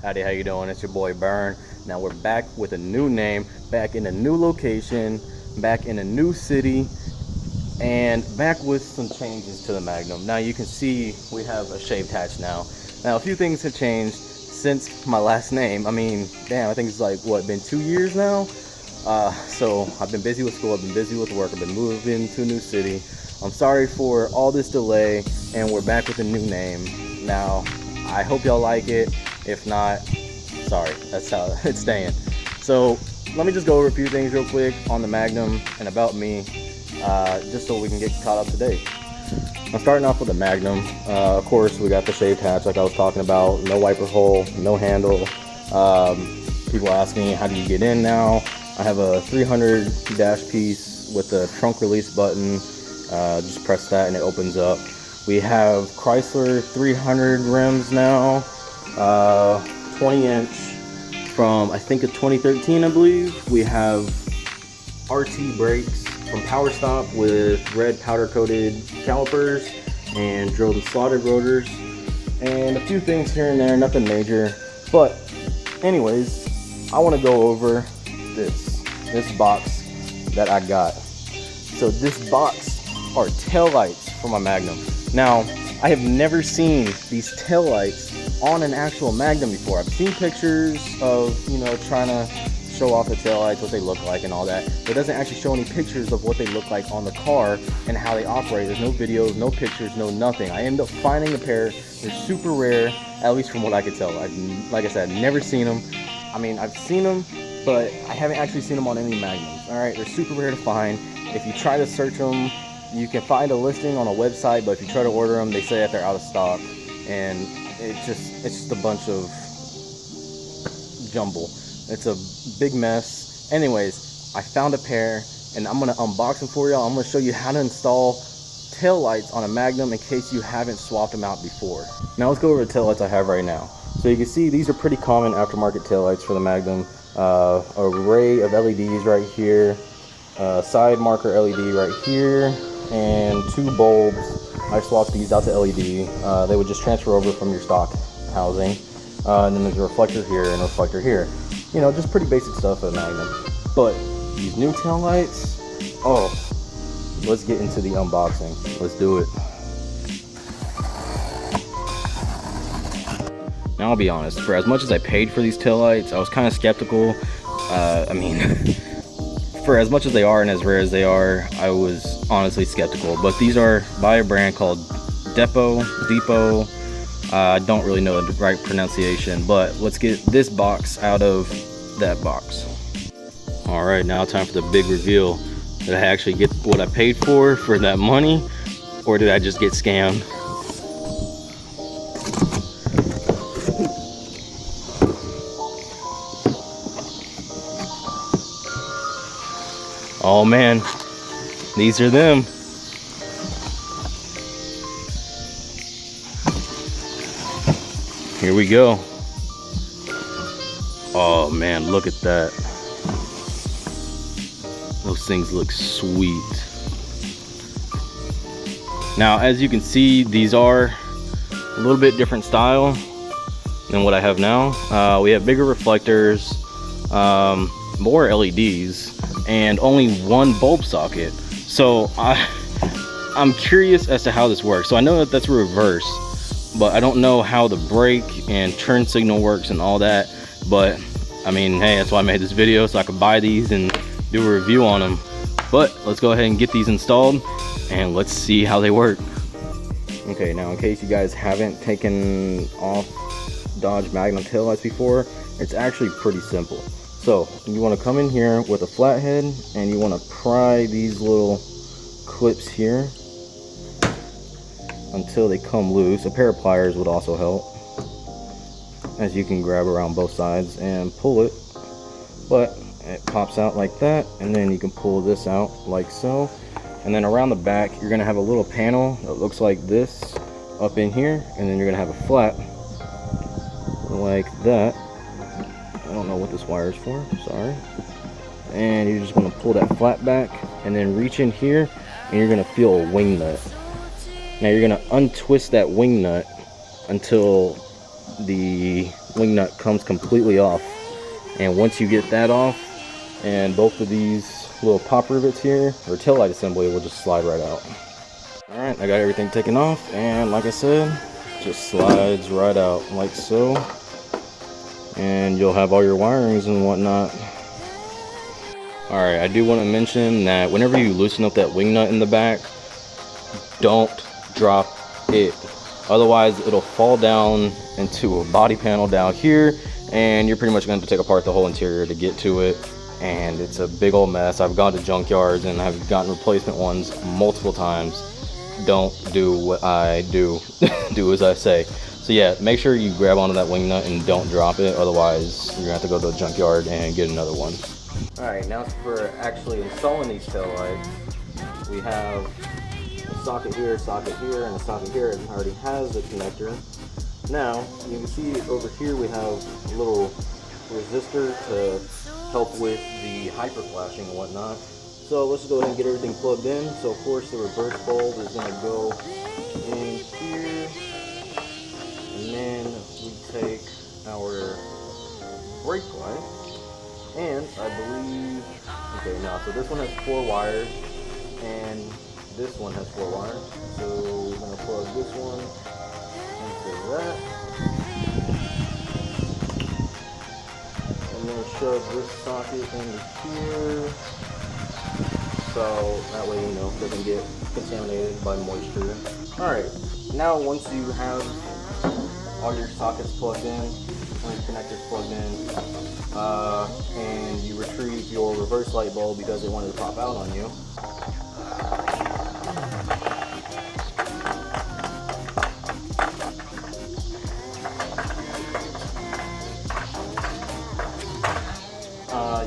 Howdy, how you doing? It's your boy Burn. Now we're back with a new name, back in a new location, back in a new city, and back with some changes to the Magnum. Now you can see we have a shaved hatch now. Now a few things have changed since my last name. I mean, damn, I think it's like, what, been 2 years now? So I've been busy with school, I've been busy with work, I've been moving to a new city. I'm sorry for all this delay, and we're back with a new name. Now, I hope y'all like it. If not, sorry, that's how it's staying. So let me just go over a few things real quick on the Magnum and about me, just so we can get caught up to date. I'm starting off with the Magnum. Of course, we got the shaved hatch like I was talking about, no wiper hole, no handle. People ask me, how do you get in now? I have a 300 dash piece with the trunk release button. Just press that and it opens up. We have Chrysler 300 rims now, 20-inch from I think a 2013, I believe. We have RT brakes from Power Stop with red powder coated calipers and drilled and slotted rotors, and a few things here and there, nothing major. But anyways, I want to go over this box that I got. So this box are tail lights for my Magnum. Now, I have never seen these tail lights on an actual Magnum before. I've seen pictures of, you know, trying to show off the tail lights, what they look like and all that, but it doesn't actually show any pictures of what they look like on the car and how they operate. There's no videos, no pictures, no nothing. I ended up finding a pair. They're super rare, at least from what I could tell. Like I said, I've never seen them. I mean, I've seen them, but I haven't actually seen them on any Magnums. All right, they're super rare to find. If you try to search them, you can find a listing on a website, but if you try to order them, they say that they're out of stock, and it's just a bunch of jumble. It's a big mess. Anyways, I found a pair, and I'm gonna unbox them for y'all. I'm gonna show you how to install tail lights on a Magnum in case you haven't swapped them out before. Now let's go over the tail lights I have right now. So you can see these are pretty common aftermarket tail lights for the Magnum. Array of LEDs right here, side marker LED right here, and 2 bulbs. I swapped these out to LED. They would just transfer over from your stock housing. And then there's a reflector here and a reflector here. You know, just pretty basic stuff at Magnum. But these new tail lights, oh, let's get into the unboxing. Let's do it. Now I'll be honest, for as much as I paid for these tail lights, I was kind of skeptical. I mean, for as much as they are and as rare as they are, I was honestly skeptical. But these are by a brand called Depo. I don't really know the right pronunciation, but let's get this box out of that box. All right, now time for the big reveal. Did I actually get what I paid for that money, or did I just get scammed? Oh man, these are them. Here we go. Oh man, look at that. Those things look sweet. Now, as you can see, these are a little bit different style than what I have now. We have bigger reflectors, more LEDs, and only 1 bulb socket. So I'm curious as to how this works. So I know that that's reverse, but I don't know how the brake and turn signal works and all that. But I mean, hey, that's why I made this video, so I could buy these and do a review on them. But let's go ahead and get these installed and let's see how they work. Okay, now in case you guys haven't taken off Dodge Magnum taillights before, it's actually pretty simple. So you want to come in here with a flathead and you want to pry these little clips here until they come loose. A pair of pliers would also help, as you can grab around both sides and pull it, but it pops out like that, and then you can pull this out like so, and then around the back you're gonna have a little panel that looks like this up in here, and then you're gonna have a flap like that. I don't know what this wire is for, sorry. And you're just gonna pull that flap back and then reach in here, and you're gonna feel a wing nut. Now you're gonna untwist that wing nut until the wing nut comes completely off. And once you get that off, and both of these little pop rivets here, or tail light assembly, will just slide right out. Alright, I got everything taken off, and like I said, just slides right out like so. And you'll have all your wirings and whatnot. Alright, I do want to mention that whenever you loosen up that wing nut in the back, don't drop it. Otherwise, it'll fall down into a body panel down here, and you're pretty much going to take apart the whole interior to get to it. And it's a big old mess. I've gone to junkyards and I've gotten replacement ones multiple times. Don't do what I do. Do as I say. So yeah, make sure you grab onto that wing nut and don't drop it. Otherwise, you're gonna have to go to a junkyard and get another one. Alright, now for actually installing these tail lights, we have a socket here, and a socket here. It already has the connector. Now, you can see over here we have a little resistor to help with the hyper flashing and whatnot. So let's go ahead and get everything plugged in. So of course the reverse bulb is going to go in here, and then we take our brake light, and I believe, okay, now so this one has 4 wires and this one has 4 wires. So we're going to plug this one into that. I'm going to shove this socket into here, so that way, you know, it doesn't get contaminated by moisture. Alright, now once you have all your sockets plugged in, all your connectors plugged in, and you retrieve your reverse light bulb because it wanted to pop out on you,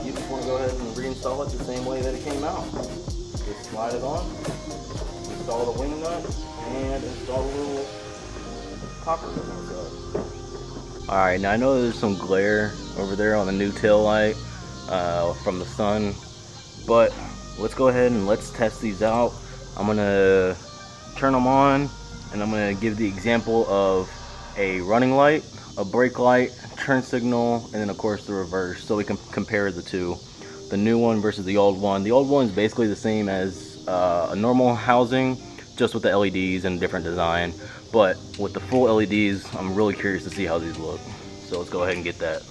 you just want to go ahead and reinstall it the same way that it came out. Just slide it on, install the wing nut, and install the little popper that comes up. Alright, now I know there's some glare over there on the new tail light from the sun, but let's go ahead and let's test these out. I'm going to turn them on, and I'm going to give the example of a running light, a brake light, turn signal, and then of course the reverse, so we can compare the two, the new one versus the old one. The old one is basically the same as a normal housing, just with the LEDs and different design, but with the full LEDs, I'm really curious to see how these look. So let's go ahead and get that.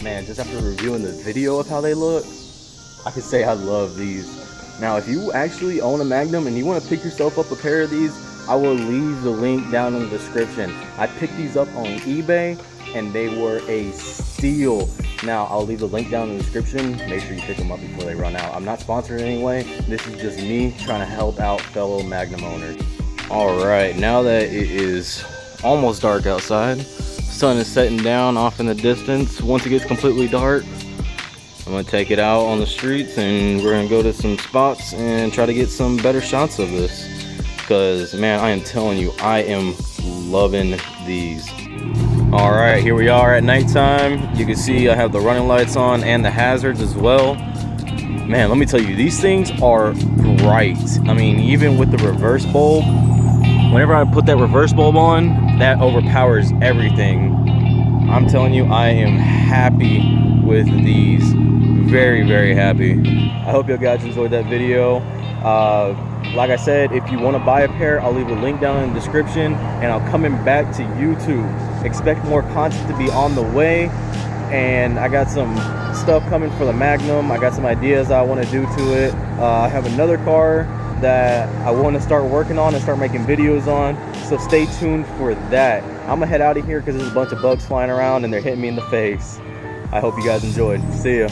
Man, just after reviewing the video of how they look, I can say I love these. Now, if you actually own a Magnum and you want to pick yourself up a pair of these, I will leave the link down in the description. I picked these up on eBay and they were a steal. Now, I'll leave the link down in the description. Make sure you pick them up before they run out. I'm not sponsored anyway. This is just me trying to help out fellow Magnum owners. Alright, now that it is almost dark outside, sun is setting down off in the distance. Once it gets completely dark, I'm gonna take it out on the streets and we're gonna go to some spots and try to get some better shots of this, because man, I am telling you, I am loving these. All right, here we are at nighttime. You can see I have the running lights on and the hazards as well. Man, let me tell you, these things are bright. I mean, even with the reverse bulb, whenever I put that reverse bulb on, that overpowers everything. I'm telling you, I am happy with these. Very, very happy. I hope you guys enjoyed that video. Like I said, if you want to buy a pair, I'll leave a link down in the description, and I'll coming back to YouTube. Expect more content to be on the way, and I got some stuff coming for the Magnum. I got some ideas I want to do to it. I have another car that I want to start working on and start making videos on, so stay tuned for that. I'm gonna head out of here because there's a bunch of bugs flying around and they're hitting me in the face. I hope you guys enjoyed. See ya.